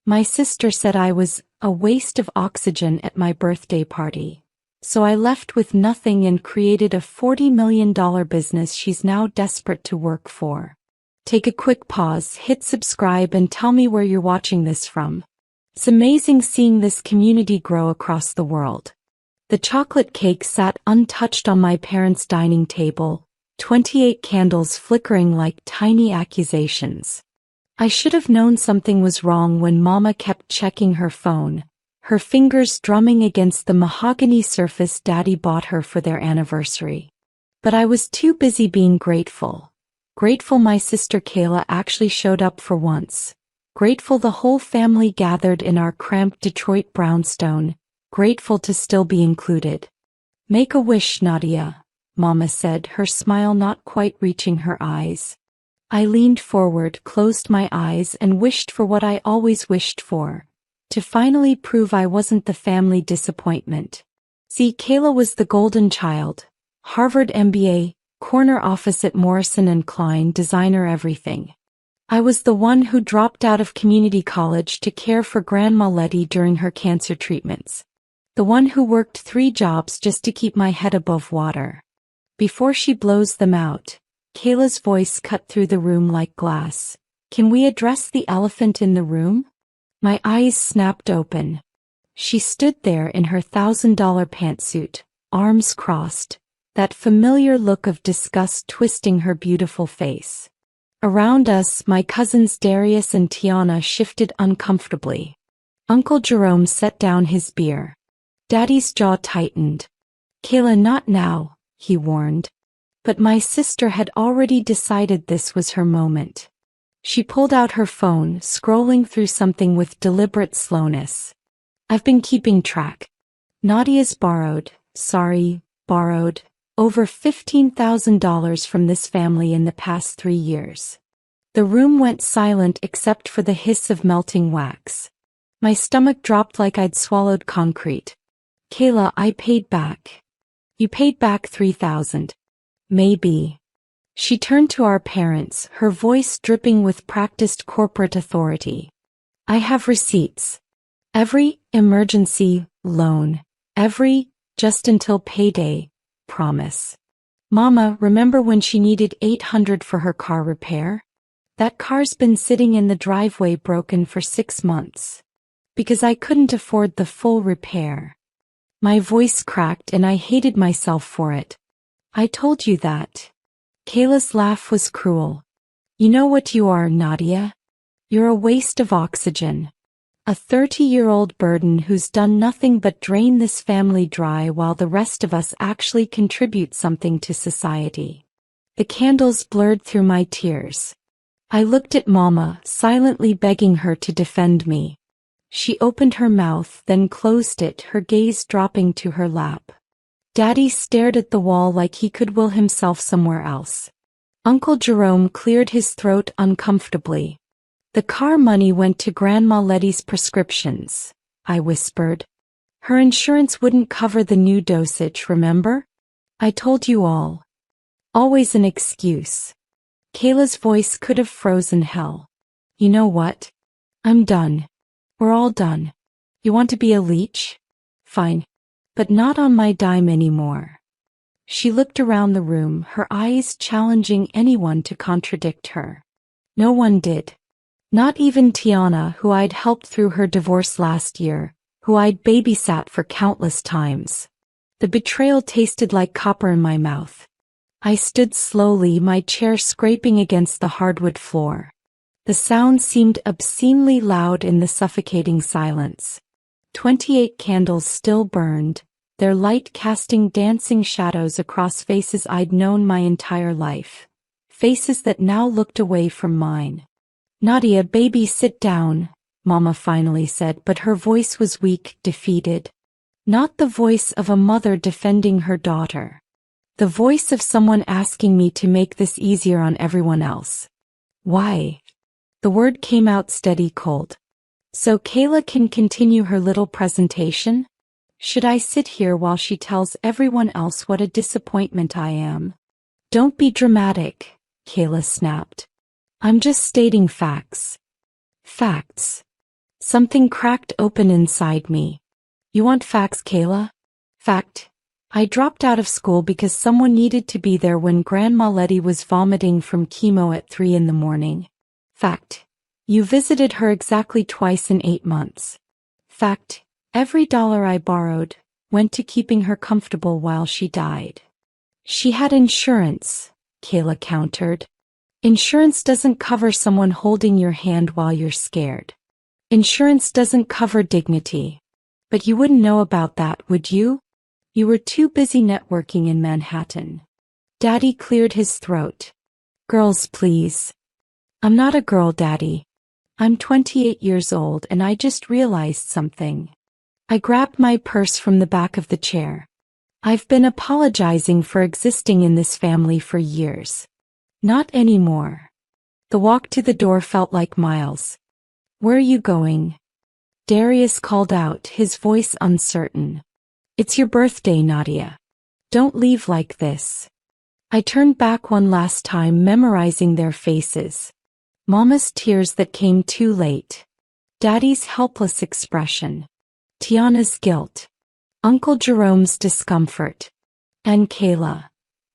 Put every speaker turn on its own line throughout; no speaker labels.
My sister said I was a waste of oxygen at my birthday party. So I left with nothing and created a $40 million business she's now desperate to work for. Take a quick pause, hit subscribe and tell me where you're watching this from. It's amazing seeing this community grow across the world. The chocolate cake sat untouched on my parents' dining table, 28 candles flickering like tiny accusations. I should have known something was wrong when Mama kept checking her phone, her fingers drumming against the mahogany surface Daddy bought her for their anniversary. But I was too busy being grateful. Grateful my sister Kayla actually showed up for once. Grateful the whole family gathered in our cramped Detroit brownstone. Grateful to still be included. Make a wish, Nadia, Mama said, her smile not quite reaching her eyes. I leaned forward, closed my eyes and wished for what I always wished for. To finally prove I wasn't the family disappointment. See, Kayla was the golden child. Harvard MBA, corner office at Morrison & Klein, designer everything. I was the one who dropped out of community college to care for Grandma Letty during her cancer treatments. The one who worked 3 jobs just to keep my head above water. Before she blows them out, Kayla's voice cut through the room like glass. Can we address the elephant in the room? My eyes snapped open. She stood there in her $1,000 pantsuit, arms crossed, that familiar look of disgust twisting her beautiful face. Around us, my cousins Darius and Tiana shifted uncomfortably. Uncle Jerome set down his beer. Daddy's jaw tightened. Kayla, not now, he warned. But my sister had already decided this was her moment. She pulled out her phone, scrolling through something with deliberate slowness. I've been keeping track. Nadia's borrowed over $15,000 from this family in the past 3 years. The room went silent except for the hiss of melting wax. My stomach dropped like I'd swallowed concrete. Kayla, I paid back. You paid back $3,000. Maybe. She turned to our parents, her voice dripping with practiced corporate authority. I have receipts. Every emergency loan. Every just until payday promise. Mama, remember when she needed $800 for her car repair? That car's been sitting in the driveway broken for 6 months. Because I couldn't afford the full repair. My voice cracked and I hated myself for it. I told you that. Kayla's laugh was cruel. You know what you are, Nadia? You're a waste of oxygen. A 30-year-old burden who's done nothing but drain this family dry while the rest of us actually contribute something to society. The candles blurred through my tears. I looked at Mama, silently begging her to defend me. She opened her mouth, then closed it, her gaze dropping to her lap. Daddy stared at the wall like he could will himself somewhere else. Uncle Jerome cleared his throat uncomfortably. The car money went to Grandma Letty's prescriptions, I whispered. Her insurance wouldn't cover the new dosage, remember? I told you all. Always an excuse. Kayla's voice could have frozen hell. You know what? I'm done. We're all done. You want to be a leech? Fine. But not on my dime anymore. She looked around the room, her eyes challenging anyone to contradict her. No one did. Not even Tiana, who I'd helped through her divorce last year, who I'd babysat for countless times. The betrayal tasted like copper in my mouth. I stood slowly, my chair scraping against the hardwood floor. The sound seemed obscenely loud in the suffocating silence. 28 candles still burned, their light casting dancing shadows across faces I'd known my entire life. Faces that now looked away from mine. Nadia, baby, sit down, Mama finally said, but her voice was weak, defeated. Not the voice of a mother defending her daughter. The voice of someone asking me to make this easier on everyone else. Why? The word came out steady cold. So Kayla can continue her little presentation? Should I sit here while she tells everyone else what a disappointment I am? Don't be dramatic, Kayla snapped. I'm just stating facts. Facts. Something cracked open inside me. You want facts, Kayla? Fact. I dropped out of school because someone needed to be there when Grandma Letty was vomiting from chemo at 3 in the morning. Fact. You visited her exactly twice in 8 months. Fact. Every dollar I borrowed went to keeping her comfortable while she died. She had insurance, Kayla countered. Insurance doesn't cover someone holding your hand while you're scared. Insurance doesn't cover dignity. But you wouldn't know about that, would you? You were too busy networking in Manhattan. Daddy cleared his throat. Girls, please. I'm not a girl, Daddy. I'm 28 years old and I just realized something. I grabbed my purse from the back of the chair. I've been apologizing for existing in this family for years. Not anymore. The walk to the door felt like miles. Where are you going? Darius called out, his voice uncertain. It's your birthday, Nadia. Don't leave like this. I turned back one last time, memorizing their faces. Mama's tears that came too late. Daddy's helpless expression. Tiana's guilt. Uncle Jerome's discomfort. And Kayla.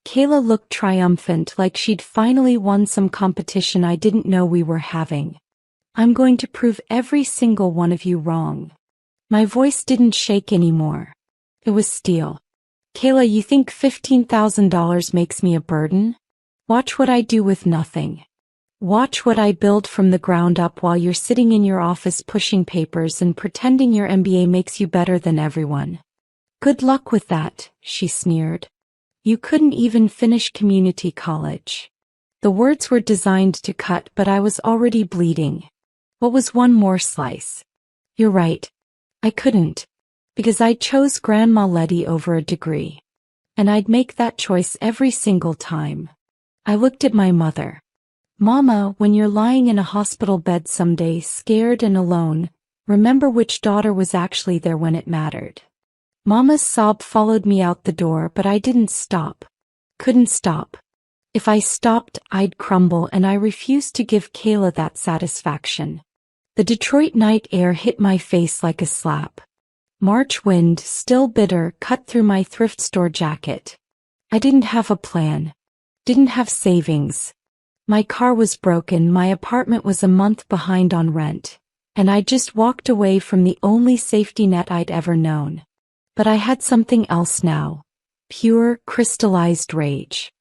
Kayla looked triumphant, like she'd finally won some competition I didn't know we were having. I'm going to prove every single one of you wrong. My voice didn't shake anymore. It was steel. Kayla, you think $15,000 makes me a burden? Watch what I do with nothing. Watch what I build from the ground up while you're sitting in your office pushing papers and pretending your MBA makes you better than everyone. Good luck with that, she sneered. You couldn't even finish community college. The words were designed to cut, but I was already bleeding. What was one more slice? You're right. I couldn't. Because I chose Grandma Letty over a degree. And I'd make that choice every single time. I looked at my mother. Mama, when you're lying in a hospital bed someday, scared and alone, remember which daughter was actually there when it mattered. Mama's sob followed me out the door, but I didn't stop. Couldn't stop. If I stopped, I'd crumble, and I refused to give Kayla that satisfaction. The Detroit night air hit my face like a slap. March wind, still bitter, cut through my thrift store jacket. I didn't have a plan. Didn't have savings. My car was broken, my apartment was a month behind on rent, and I just walked away from the only safety net I'd ever known. But I had something else now. Pure, crystallized rage.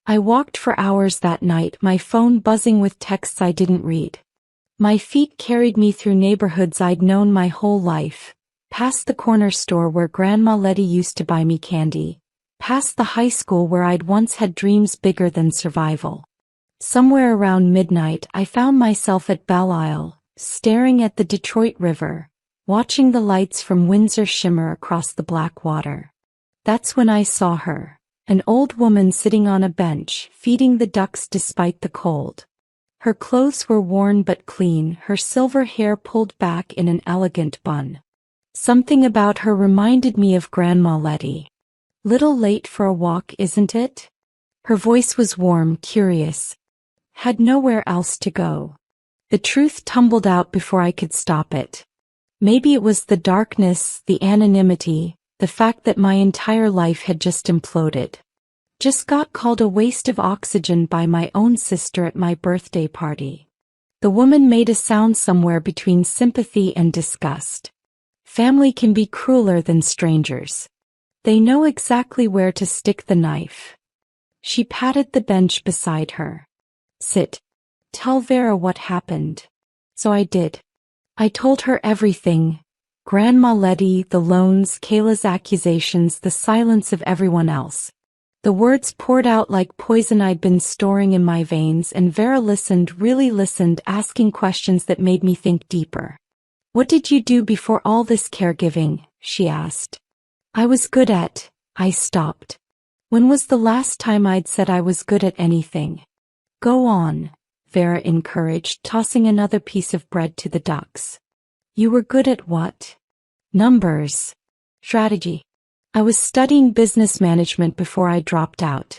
I walked for hours that night, my phone buzzing with texts I didn't read. My feet carried me through neighborhoods I'd known my whole life. Past the corner store where Grandma Letty used to buy me candy. Past the high school where I'd once had dreams bigger than survival. Somewhere around midnight, I found myself at Belle Isle, staring at the Detroit River, watching the lights from Windsor shimmer across the black water. That's when I saw her, an old woman sitting on a bench, feeding the ducks despite the cold. Her clothes were worn but clean, her silver hair pulled back in an elegant bun. Something about her reminded me of Grandma Letty. Little late for a walk, isn't it? Her voice was warm, curious. Had nowhere else to go. The truth tumbled out before I could stop it. Maybe it was the darkness, the anonymity, the fact that my entire life had just imploded. Just got called a waste of oxygen by my own sister at my birthday party. The woman made a sound somewhere between sympathy and disgust. Family can be crueler than strangers. They know exactly where to stick the knife. She patted the bench beside her. Sit. Tell Vera what happened. So I did. I told her everything. Grandma Letty, the loans, Kayla's accusations, the silence of everyone else. The words poured out like poison I'd been storing in my veins, and Vera listened, really listened, asking questions that made me think deeper. What did you do before all this caregiving? She asked. I was good at. I stopped. When was the last time I'd said I was good at anything? Go on, Vera encouraged, tossing another piece of bread to the ducks. You were good at what? Numbers. Strategy. I was studying business management before I dropped out.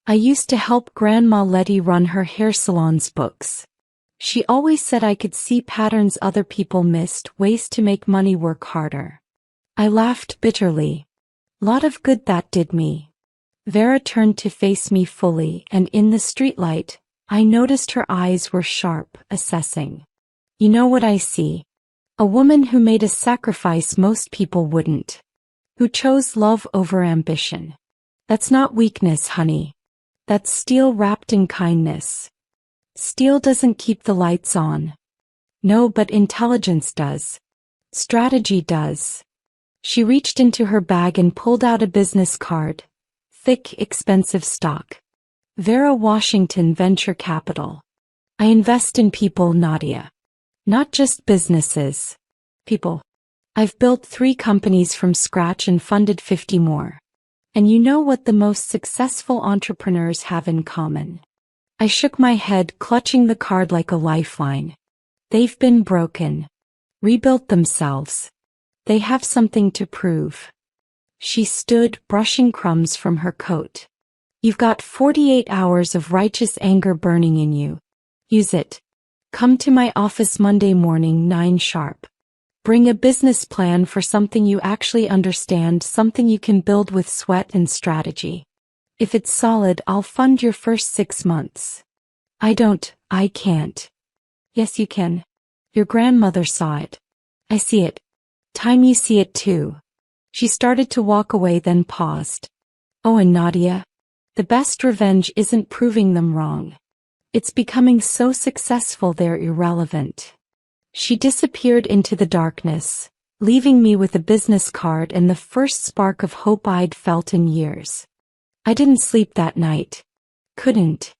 I used to help Grandma Letty run her hair salon's books. She always said I could see patterns other people missed, ways to make money work harder. I laughed bitterly. Lot of good that did me. Vera turned to face me fully, and in the streetlight, I noticed her eyes were sharp, assessing. You know what I see? A woman who made a sacrifice most people wouldn't. Who chose love over ambition. That's not weakness, honey. That's steel wrapped in kindness. Steel doesn't keep the lights on. No, but intelligence does. Strategy does. She reached into her bag and pulled out a business card. Thick, expensive stock. Vera Washington Venture Capital. I invest in people, Nadia. Not just businesses. People. I've built 3 companies from scratch and funded 50 more. And you know what the most successful entrepreneurs have in common? I shook my head, clutching the card like a lifeline. They've been broken. Rebuilt themselves. They have something to prove. She stood, brushing crumbs from her coat. You've got 48 hours of righteous anger burning in you. Use it. Come to my office Monday morning, 9 sharp. Bring a business plan for something you actually understand, something you can build with sweat and strategy. If it's solid, I'll fund your first 6 months. I can't. Yes, you can. Your grandmother saw it. I see it. Time you see it too. She started to walk away, then paused. Oh, and Nadia, the best revenge isn't proving them wrong. It's becoming so successful they're irrelevant. She disappeared into the darkness, leaving me with a business card and the first spark of hope I'd felt in years. I didn't sleep that night. Couldn't.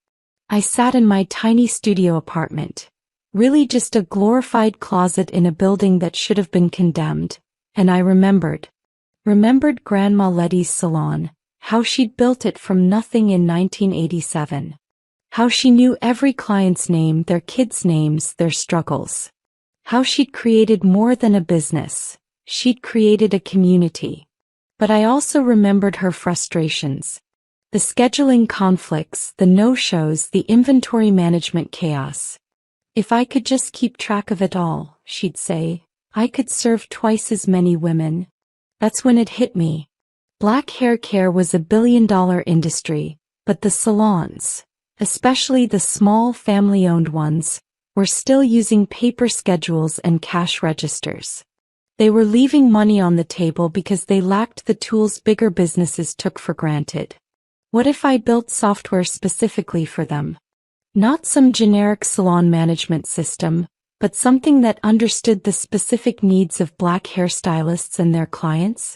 I sat in my tiny studio apartment, really just a glorified closet in a building that should have been condemned, and I remembered Grandma Letty's salon, how she'd built it from nothing in 1987. How she knew every client's name, their kids' names, their struggles. How she'd created more than a business. She'd created a community. But I also remembered her frustrations. The scheduling conflicts, the no-shows, the inventory management chaos. If I could just keep track of it all, she'd say, I could serve twice as many women. That's when it hit me. Black hair care was a billion-dollar industry, but the salons, especially the small family-owned ones, were still using paper schedules and cash registers. They were leaving money on the table because they lacked the tools bigger businesses took for granted. What if I built software specifically for them? Not some generic salon management system, but something that understood the specific needs of black hairstylists and their clients?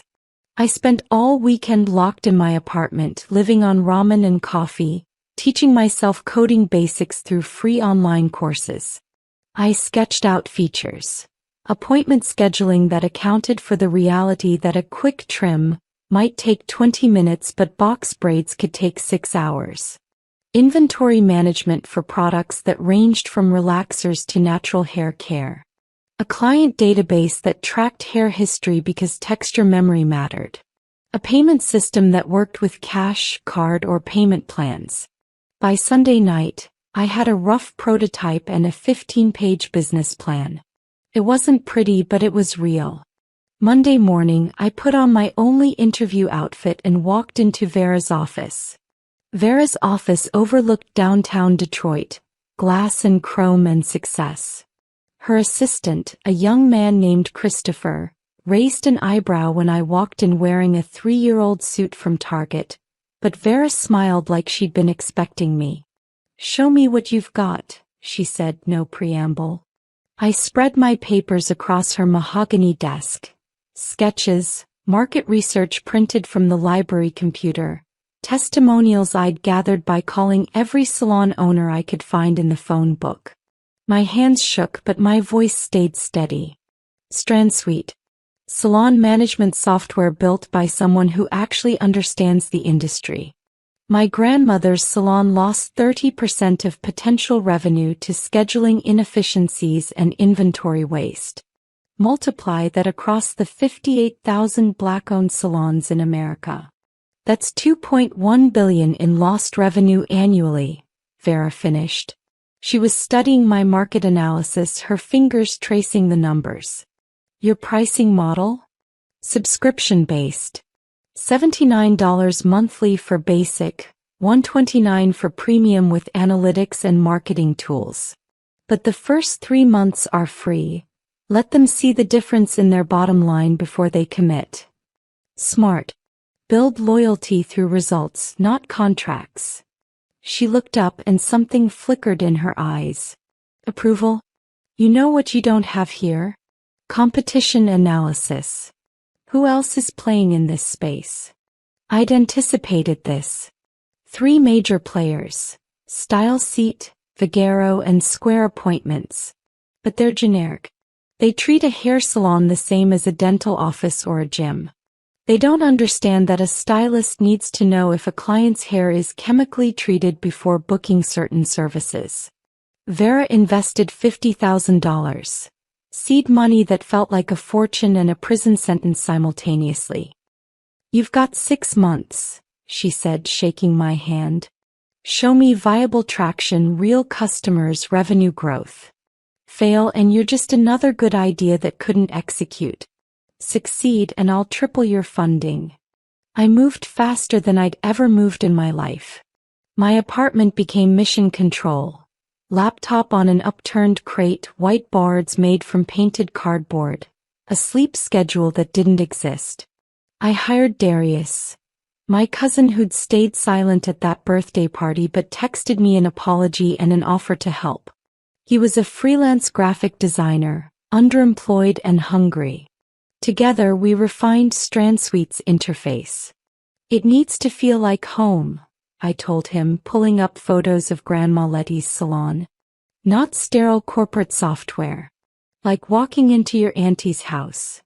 I spent all weekend locked in my apartment, living on ramen and coffee, teaching myself coding basics through free online courses. I sketched out features. Appointment scheduling that accounted for the reality that a quick trim might take 20 minutes but box braids could take 6 hours. Inventory management for products that ranged from relaxers to natural hair care. A client database that tracked hair history because texture memory mattered. A payment system that worked with cash, card, or payment plans. By Sunday night, I had a rough prototype and a 15-page business plan. It wasn't pretty, but it was real. Monday morning, I put on my only interview outfit and walked into Vera's office. Vera's office overlooked downtown Detroit, glass and chrome and success. Her assistant, a young man named Christopher, raised an eyebrow when I walked in wearing a 3-year-old suit from Target, but Vera smiled like she'd been expecting me. Show me what you've got, she said, no preamble. I spread my papers across her mahogany desk. Sketches, market research printed from the library computer, testimonials I'd gathered by calling every salon owner I could find in the phone book. My hands shook, but my voice stayed steady. StrandSuite. Salon management software built by someone who actually understands the industry. My grandmother's salon lost 30% of potential revenue to scheduling inefficiencies and inventory waste. Multiply that across the 58,000 black-owned salons in America. That's $2.1 billion in lost revenue annually, Vera finished. She was studying my market analysis, her fingers tracing the numbers. Your pricing model? Subscription-based. $79 monthly for basic, $129 for premium with analytics and marketing tools. But the first 3 months are free. Let them see the difference in their bottom line before they commit. Smart. Build loyalty through results, not contracts. She looked up and something flickered in her eyes. Approval? You know what you don't have here? Competition analysis. Who else is playing in this space? I'd anticipated this. 3 major players. Style Seat, Vigero and Square Appointments. But they're generic. They treat a hair salon the same as a dental office or a gym. They don't understand that a stylist needs to know if a client's hair is chemically treated before booking certain services. Vera invested $50,000. Seed money that felt like a fortune and a prison sentence simultaneously. You've got 6 months, she said, shaking my hand. Show me viable traction, real customers, revenue growth. Fail and you're just another good idea that couldn't execute. Succeed and I'll triple your funding. I moved faster than I'd ever moved in my life. My apartment became mission control. Laptop on an upturned crate, whiteboards made from painted cardboard. A sleep schedule that didn't exist. I hired Darius, my cousin who'd stayed silent at that birthday party but texted me an apology and an offer to help. He was a freelance graphic designer, underemployed and hungry. Together we refined StrandSuite's interface. It needs to feel like home, I told him, pulling up photos of Grandma Letty's salon. Not sterile corporate software. Like walking into your auntie's house.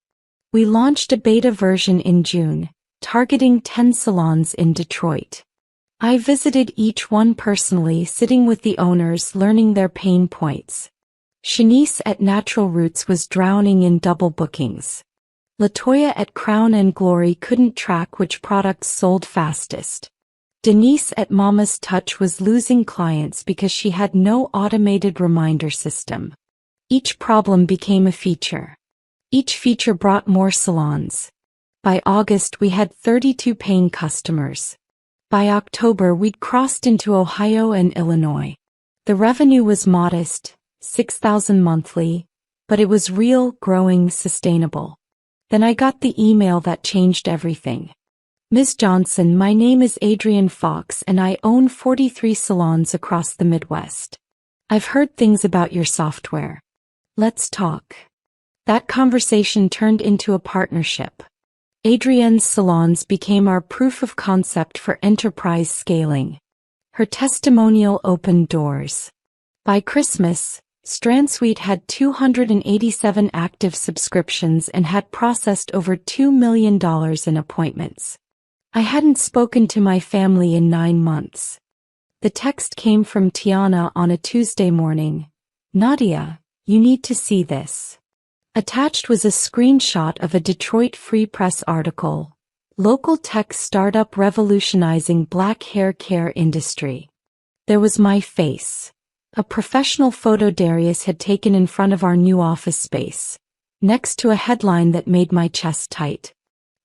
We launched a beta version in June, targeting 10 salons in Detroit. I visited each one personally, sitting with the owners, learning their pain points. Shanice at Natural Roots was drowning in double bookings. Latoya at Crown and Glory couldn't track which products sold fastest. Denise at Mama's Touch was losing clients because she had no automated reminder system. Each problem became a feature. Each feature brought more salons. By August we had 32 paying customers. By October we'd crossed into Ohio and Illinois. The revenue was modest, $6,000 monthly, but it was real, growing, sustainable. Then I got the email that changed everything. Ms. Johnson, my name is Adrienne Fox and I own 43 salons across the Midwest. I've heard things about your software. Let's talk. That conversation turned into a partnership. Adrienne's salons became our proof of concept for enterprise scaling. Her testimonial opened doors. By Christmas, StrandSuite had 287 active subscriptions and had processed over $2 million in appointments. I hadn't spoken to my family in 9 months. The text came from Tiana on a Tuesday morning. Nadia, you need to see this. Attached was a screenshot of a Detroit Free Press article. Local tech startup revolutionizing black hair care industry. There was my face. A professional photo Darius had taken in front of our new office space. Next to a headline that made my chest tight.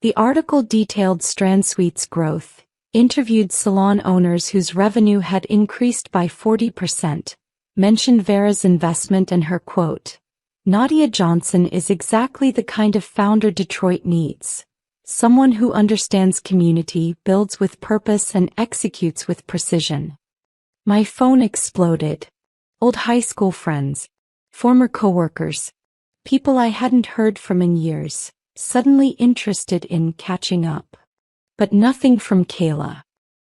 The article detailed StrandSuite's growth, interviewed salon owners whose revenue had increased by 40%, mentioned Vera's investment and her quote, Nadia Johnson is exactly the kind of founder Detroit needs. Someone who understands community, builds with purpose and executes with precision. My phone exploded. Old high school friends, former coworkers, people I hadn't heard from in years, suddenly interested in catching up. But nothing from Kayla.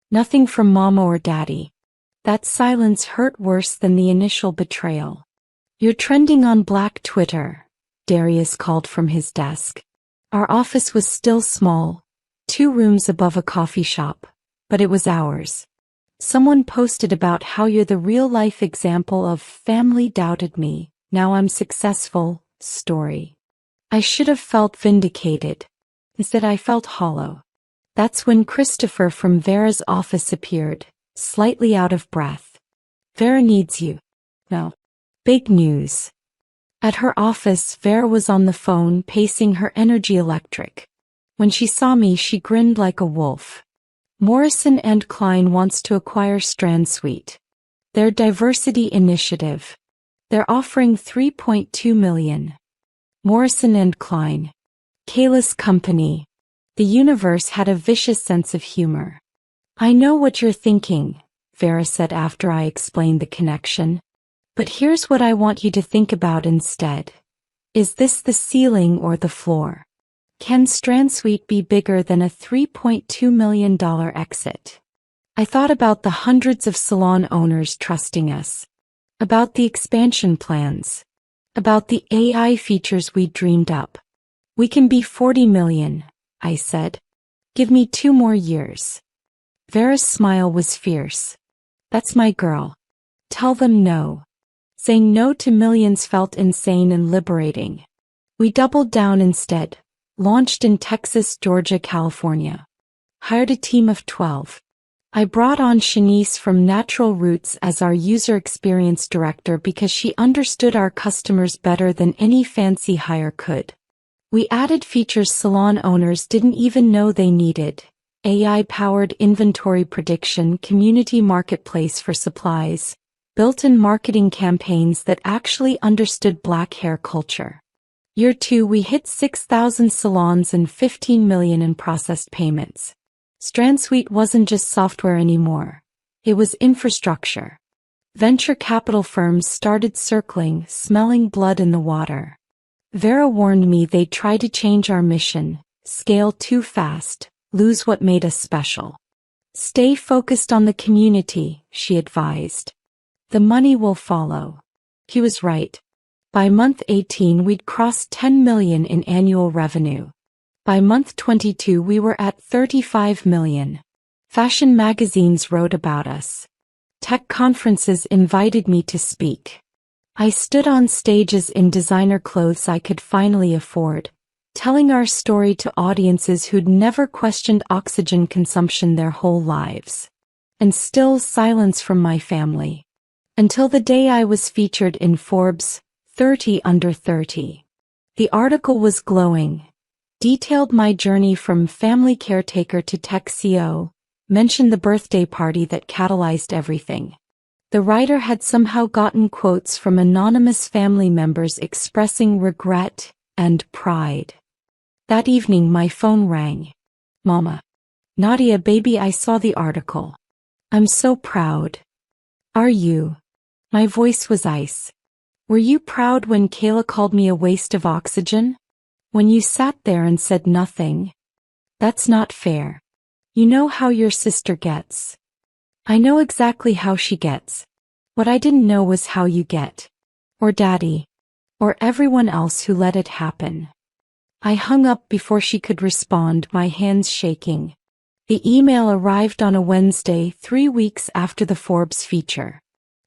Nothing from Mama or Daddy. That silence hurt worse than the initial betrayal. You're trending on Black Twitter, Darius called from his desk. Our office was still small, 2 rooms above a coffee shop, but it was ours. Someone posted about how you're the real-life example of family doubted me, now I'm successful, story. I should have felt vindicated. Instead I felt hollow. That's when Christopher from Vera's office appeared, slightly out of breath. Vera needs you. No. Big news. At her office, Vera was on the phone pacing her energy electric. When she saw me, she grinned like a wolf. Morrison & Klein wants to acquire StrandSuite. Their diversity initiative. They're offering $3.2 million. Morrison & Klein. Kayla's company. The universe had a vicious sense of humor. I know what you're thinking, Vera said after I explained the connection. But here's what I want you to think about instead. Is this the ceiling or the floor? Can StrandSuite be bigger than a $3.2 million exit? I thought about the hundreds of salon owners trusting us. About the expansion plans. About the AI features we dreamed up. We can be 40 million, I said. Give me 2 more years. Vera's smile was fierce. That's my girl. Tell them no. Saying no to millions felt insane and liberating. We doubled down instead. Launched in Texas, Georgia, California. Hired a team of 12. I brought on Shanice from Natural Roots as our user experience director because she understood our customers better than any fancy hire could. We added features salon owners didn't even know they needed. AI-powered inventory prediction, community marketplace for supplies, built-in marketing campaigns that actually understood Black hair culture. Year 2, we hit 6,000 salons and $15 million in processed payments. StrandSuite wasn't just software anymore. It was infrastructure. Venture capital firms started circling, smelling blood in the water. Vera warned me they'd try to change our mission, scale too fast, lose what made us special. Stay focused on the community, she advised. The money will follow. He was right. By month 18, we'd crossed 10 million in annual revenue. By month 22, we were at 35 million. Fashion magazines wrote about us. Tech conferences invited me to speak. I stood on stages in designer clothes I could finally afford, telling our story to audiences who'd never questioned oxygen consumption their whole lives. And still silence from my family. Until the day I was featured in Forbes' 30 Under 30. The article was glowing. Detailed my journey from family caretaker to tech CEO, mentioned the birthday party that catalyzed everything. The writer had somehow gotten quotes from anonymous family members expressing regret and pride. That evening my phone rang. Mama. Nadia, baby, I saw the article. I'm so proud. Are you? My voice was ice. Were you proud when Kayla called me a waste of oxygen? When you sat there and said nothing? That's not fair. You know how your sister gets. I know exactly how she gets. What I didn't know was how you get. Or Daddy. Or everyone else who let it happen. I hung up before she could respond, my hands shaking. The email arrived on a Wednesday, 3 weeks after the Forbes feature.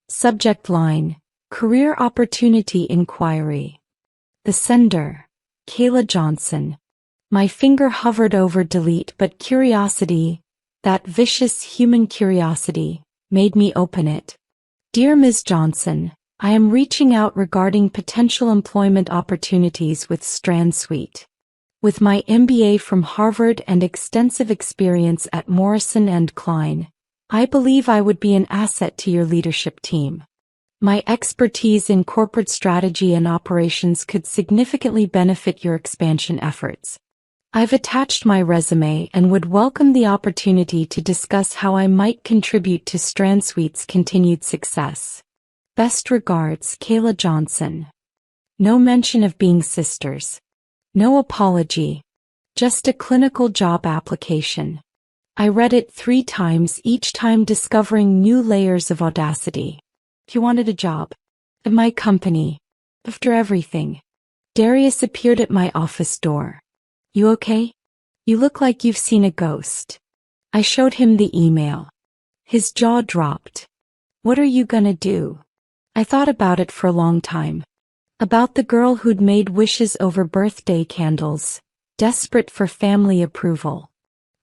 Subject line, Career Opportunity Inquiry. The sender, Kayla Johnson. My finger hovered over delete, but curiosity, that vicious human curiosity, made me open it. Dear Ms. Johnson, I am reaching out regarding potential employment opportunities with StrandSuite. With my MBA from Harvard and extensive experience at Morrison & Klein, I believe I would be an asset to your leadership team. My expertise in corporate strategy and operations could significantly benefit your expansion efforts. I've attached my resume and would welcome the opportunity to discuss how I might contribute to StrandSuite's continued success. Best regards, Kayla Johnson. No mention of being sisters. No apology. Just a clinical job application. I read it 3 times, each time discovering new layers of audacity. He wanted a job. At my company. After everything. Darius appeared at my office door. You okay? You look like you've seen a ghost. I showed him the email. His jaw dropped. What are you gonna do? I thought about it for a long time. About the girl who'd made wishes over birthday candles, desperate for family approval.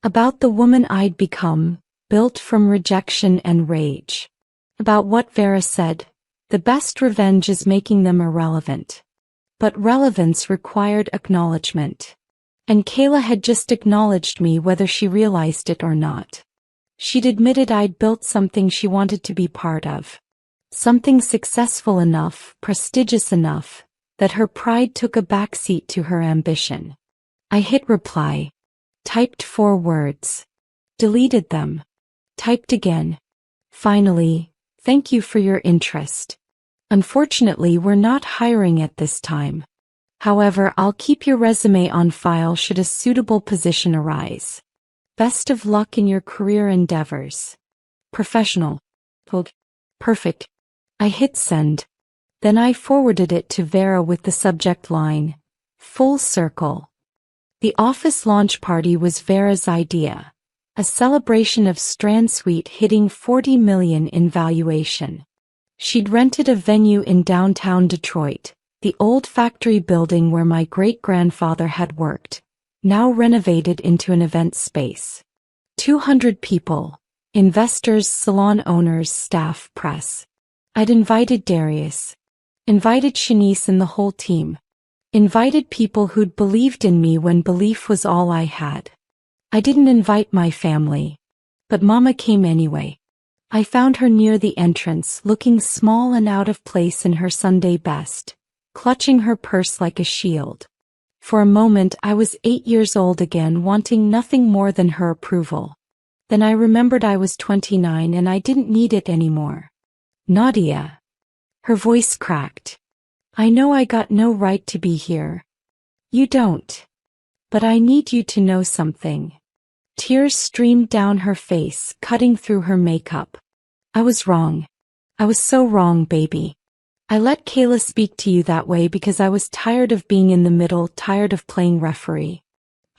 About the woman I'd become, built from rejection and rage. About what Vera said, The best revenge is making them irrelevant. But relevance required acknowledgement. And Kayla had just acknowledged me whether she realized it or not. She'd admitted I'd built something she wanted to be part of. Something successful enough, prestigious enough, that her pride took a backseat to her ambition. I hit reply. Typed 4 words. Deleted them. Typed again. Finally, thank you for your interest. Unfortunately, we're not hiring at this time. However, I'll keep your resume on file should a suitable position arise. Best of luck in your career endeavors. Professional. Perfect. I hit send. Then I forwarded it to Vera with the subject line, full circle. The office launch party was Vera's idea. A celebration of Strand Suite hitting $40 million in valuation. She'd rented a venue in downtown Detroit, the old factory building where my great-grandfather had worked, now renovated into an event space. 200 people, investors, salon owners, staff, press. I'd invited Darius. Invited Shanice and the whole team. Invited people who'd believed in me when belief was all I had. I didn't invite my family. But Mama came anyway. I found her near the entrance, looking small and out of place in her Sunday best, clutching her purse like a shield. For a moment I was 8 years old again, wanting nothing more than her approval. Then I remembered I was 29 and I didn't need it anymore. Nadia. Her voice cracked. I know I got no right to be here. You don't. But I need you to know something. Tears streamed down her face, cutting through her makeup. I was wrong. I was so wrong, baby. I let Kayla speak to you that way because I was tired of being in the middle, tired of playing referee.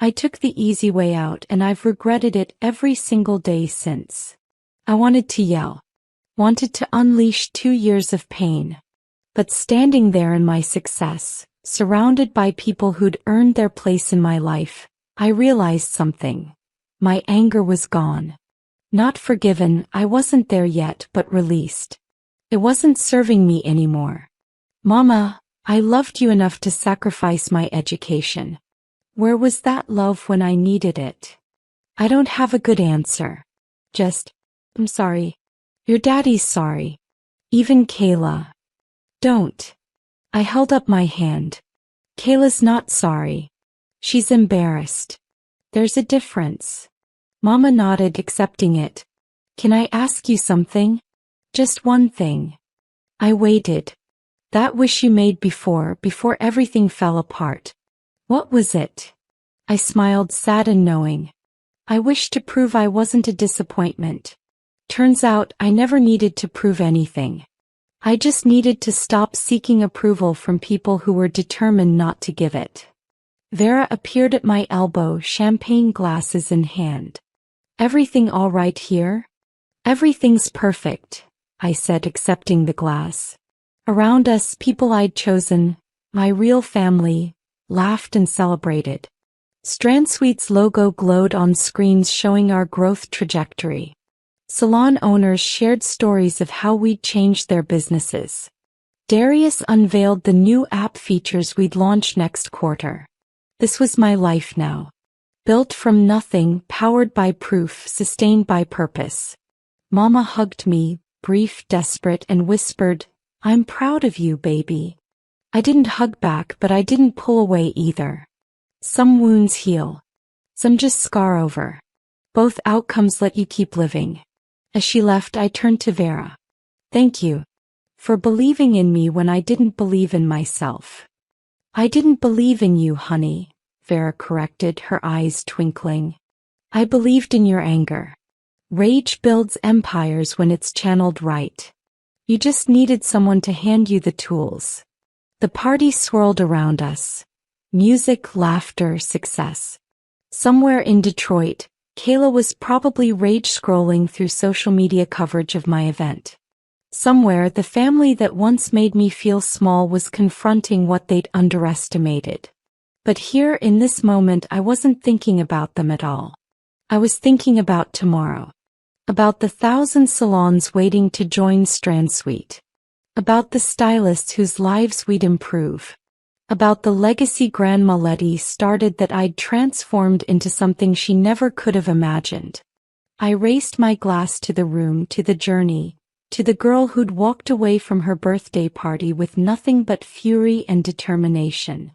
I took the easy way out and I've regretted it every single day since. I wanted to yell. Wanted to unleash 2 years of pain. But standing there in my success, surrounded by people who'd earned their place in my life, I realized something. My anger was gone. Not forgiven, I wasn't there yet, but released. It wasn't serving me anymore. Mama, I loved you enough to sacrifice my education. Where was that love when I needed it? I don't have a good answer. Just, I'm sorry. Your daddy's sorry. Even Kayla. Don't. I held up my hand. Kayla's not sorry. She's embarrassed. There's a difference. Mama nodded, accepting it. Can I ask you something? Just one thing. I waited. That wish you made before everything fell apart. What was it? I smiled, sad and knowing. I wished to prove I wasn't a disappointment. Turns out I never needed to prove anything. I just needed to stop seeking approval from people who were determined not to give it. Vera appeared at my elbow, champagne glasses in hand. Everything all right here? Everything's perfect, I said, accepting the glass. Around us, people I'd chosen, my real family, laughed and celebrated. Strand Suite's logo glowed on screens showing our growth trajectory. Salon owners shared stories of how we'd changed their businesses. Darius unveiled the new app features we'd launch next quarter. This was my life now. Built from nothing, powered by proof, sustained by purpose. Mama hugged me, brief, desperate, and whispered, I'm proud of you, baby. I didn't hug back, but I didn't pull away either. Some wounds heal. Some just scar over. Both outcomes let you keep living. As she left, I turned to Vera. Thank you. For believing in me when I didn't believe in myself. I didn't believe in you, honey, Vera corrected, her eyes twinkling. I believed in your anger. Rage builds empires when it's channeled right. You just needed someone to hand you the tools. The party swirled around us. Music, laughter, success. Somewhere in Detroit, Kayla was probably rage-scrolling through social media coverage of my event. Somewhere, the family that once made me feel small was confronting what they'd underestimated. But here, in this moment, I wasn't thinking about them at all. I was thinking about tomorrow. About the 1,000 salons waiting to join Strand Suite. About the stylists whose lives we'd improve. About the legacy Grandma Letty started that I'd transformed into something she never could have imagined. I raised my glass to the room, to the journey, to the girl who'd walked away from her birthday party with nothing but fury and determination.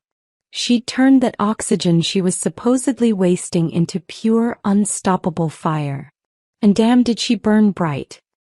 She'd turned that oxygen she was supposedly wasting into pure, unstoppable fire. And damn did she burn bright.